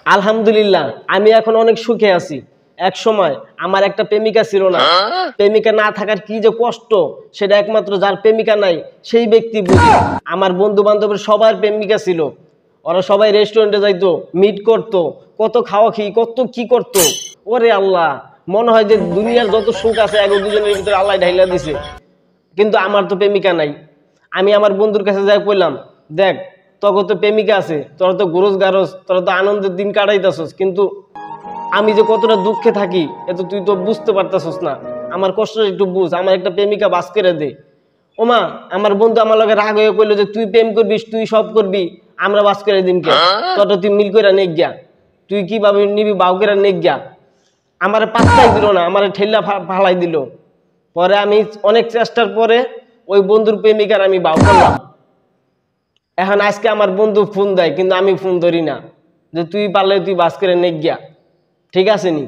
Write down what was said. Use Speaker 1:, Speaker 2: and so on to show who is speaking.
Speaker 1: আলহামদুলিল্লাহ আমি এখন অনেক সুখে আছি। এক সময় আমার একটা প্রেমিকা ছিল না। প্রেমিকা না থাকার কি যে কষ্ট সেটা একমাত্র যার প্রেমিকা নাই সেই ব্যক্তি বুঝে। আমার বন্ধু বান্ধবের সবার প্রেমিকা ছিল, ওরা সবাই রেস্টুরেন্টে যাইতো, মিট করতো, কত খাওয়া খেয়ে কত কি করতো। ওরে আল্লাহ, মনে হয় যে দুনিয়ার যত সুখ আছে এক দুজনের ভিতরে আল্লাহ ঢাইলা দিছে। কিন্তু আমার তো প্রেমিকা নাই। আমি আমার বন্ধুর কাছে যাই বললাম, দেখ তোর তো প্রেমিকা আছে, তোরা তো গোরজ গারস, তোরা তো আনন্দের দিন কাটাইতেছস, কিন্তু আমি যে কতটা দুঃখে থাকি এ তো তুই তো বুঝতে পারতেছস না। আমার কষ্টটা একটু বুঝ, আমার একটা প্রেমিকা বাস করে দে। ওমা, আমার বন্ধু আমার লগে রাগ হয়ে কইলো যে তুই প্রেম করবি, তুই সব করবি, আমরা বাস করে দিন কে? তোরটা তুই মিল করে নেক গিয়া, তুই কিভাবে নিবি বাউ করে নেক গিয়া। আমার পাত্তাই দিল না, আমার ঠেল্লা ফালাই দিল। পরে আমি অনেক চেষ্টার পরে ওই বন্ধুর প্রেমিকার আমি বাউ করলাম। এখন আজকে আমার বন্ধু ফোন দেয় কিন্তু আমি ফোন ধরি না, যে তুই পারলে তুই বাস করে নেক গিয়া, ঠিক আছে নি?